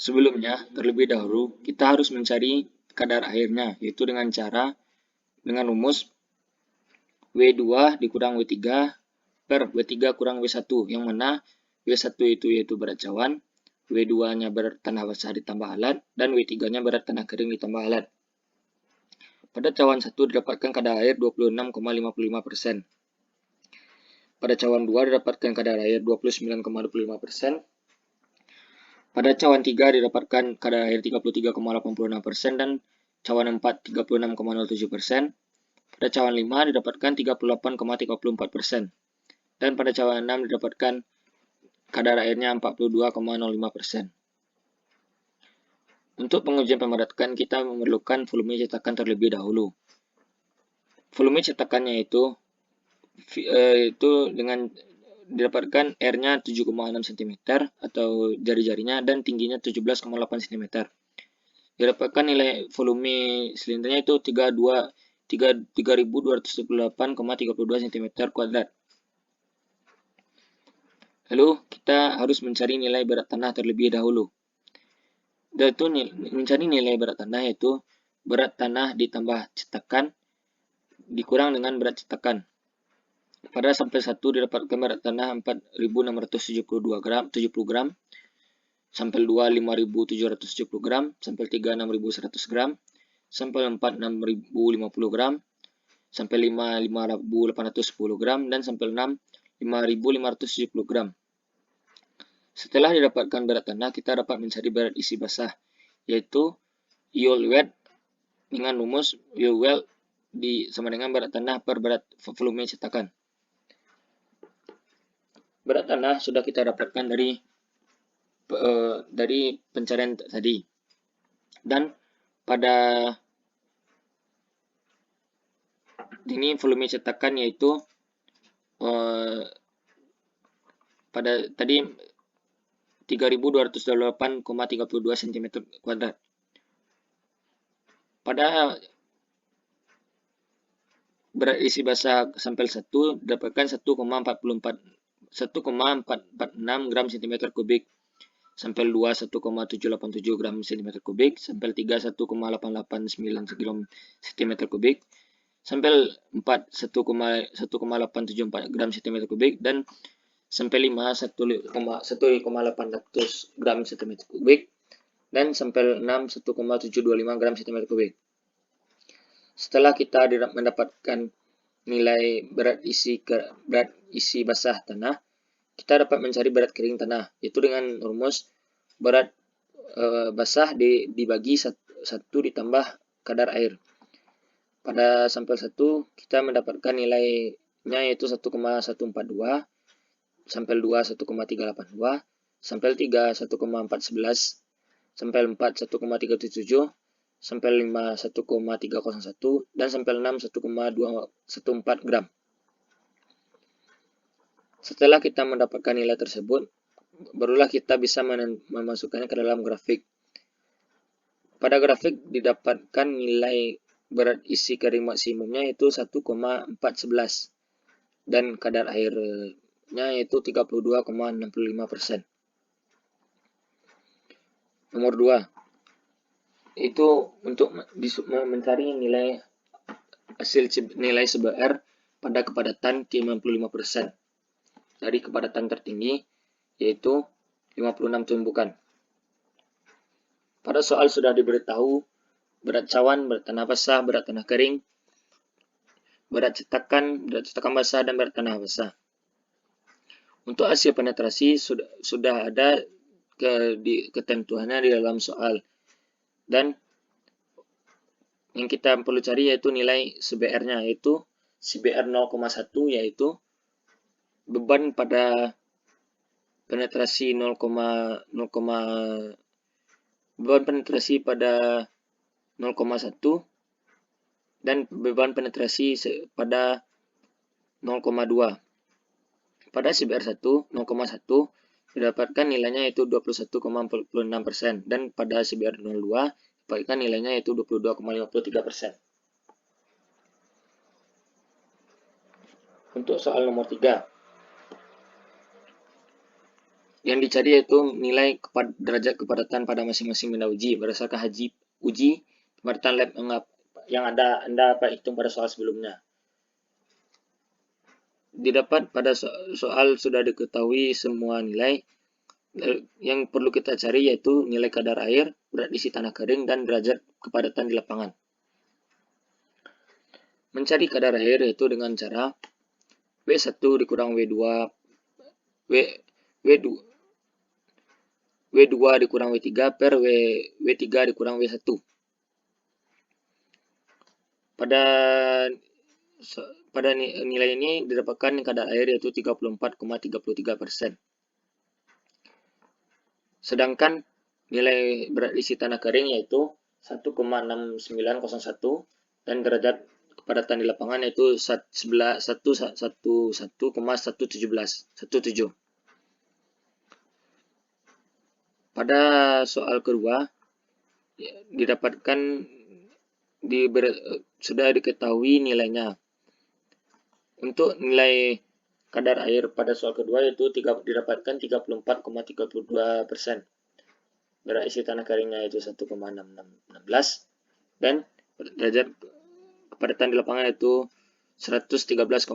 Sebelumnya, terlebih dahulu, kita harus mencari kadar airnya, yaitu dengan rumus W2 dikurang W3 per W3 kurang W1, yang mana W1 itu yaitu berat cawan, W2-nya berat tanah basah ditambah alat, dan W3-nya berat tanah kering ditambah alat. Pada cawan 1 didapatkan kadar air 26,55%. Pada cawan 2 didapatkan kadar air 29,25%. Pada cawan 3 didapatkan kadar air 33,86% dan cawan 4 36,07%. Pada cawan 5 didapatkan 38,34%. Dan pada cawan 6 didapatkan kadar airnya 42,05%. Untuk pengujian pemadatan kita memerlukan volume cetakan terlebih dahulu. Volume cetakannya itu dengan didapatkan R-nya 7,6 cm atau jari-jarinya dan tingginya 17,8 cm. Didapatkan nilai volume silindernya itu 3228,32 cm kuadrat. Lalu kita harus mencari nilai berat tanah terlebih dahulu. Yaitu mencari nilai berat tanah yaitu berat tanah ditambah cetakan dikurang dengan berat cetakan. Pada sampel 1 didapatkan berat tanah 4.672 gram, 70 gram. Sampel 2 5.770 gram, sampel 3 6.100 gram, sampel 4 6.050 gram, sampel 5 5.810 gram, dan sampel 6 5.570 gram. Setelah didapatkan berat tanah, kita dapat mencari berat isi basah, yaitu yield weight dengan rumus yield weight sama dengan berat tanah per berat volume cetakan. Berat tanah sudah kita dapatkan dari pencarian tadi. Dan pada ini volume cetakan yaitu pada tadi 3208,32 cm kuadrat. Pada berat isi basah sampel 1 dapatkan 1,446 gram cm kubik. Sampel 2 1,787 gram cm kubik, sampel 3 1,889 cm kubik, sampel 4 1,874 gram cm kubik, dan sampel 5 1,800 gram cm kubik, dan sampel 6 1,725 gram cm kubik. Setelah kita mendapatkan nilai berat isi basah tanah, kita dapat mencari berat kering tanah, yaitu dengan rumus berat basah dibagi 1 ditambah kadar air. Pada sampel 1 kita mendapatkan nilainya yaitu 1,142, sampel 2 1,382, sampel 3 1,411, sampel 4 1,377, sampel 5 1,301, dan sampel 6 1,214 gram. Setelah kita mendapatkan nilai tersebut, barulah kita bisa memasukkannya ke dalam grafik. Pada grafik didapatkan nilai berat isi kering maksimumnya yaitu 1,411 dan kadar airnya yaitu 32,65%. Nomor 2, itu untuk mencari nilai CBR pada kepadatan 55%. Dari kepadatan tertinggi yaitu 56 tumbukan. Pada soal sudah diberitahu berat cawan, berat tanah basah, berat tanah kering, berat cetakan basah, dan berat tanah basah. Untuk hasil penetrasi sudah ada ketentuannya di dalam soal. Dan yang kita perlu cari yaitu nilai CBR-nya, yaitu CBR 0,1 yaitu beban pada penetrasi beban penetrasi pada 0,1 dan beban penetrasi pada 0,2. Pada CBR 1 0,1 didapatkan nilainya yaitu 21,46% dan pada CBR 0,2 didapatkan nilainya yaitu 22,53%. Untuk soal nomor 3. Yang dicari yaitu nilai derajat kepadatan pada masing-masing benda uji berdasarkan uji kepadatan lab yang Anda hitung pada soal sebelumnya. Didapat pada soal sudah diketahui semua nilai. Yang perlu kita cari yaitu nilai kadar air, berat isi tanah kering, dan derajat kepadatan di lapangan. Mencari kadar air yaitu dengan cara W1 dikurang W2, W2 dikurang W3 per W3 dikurang W1. Pada nilai ini didapatkan kadar air yaitu 34,33%. Sedangkan nilai berat isi tanah kering yaitu 1,6901 dan derajat kepadatan di lapangan yaitu 111,117. Pada soal kedua didapatkan sudah diketahui nilainya. Untuk nilai kadar air pada soal kedua yaitu didapatkan 34,32%. Berat isi tanah keringnya yaitu 1,616 dan derajat kepadatan di lapangan yaitu 113,68.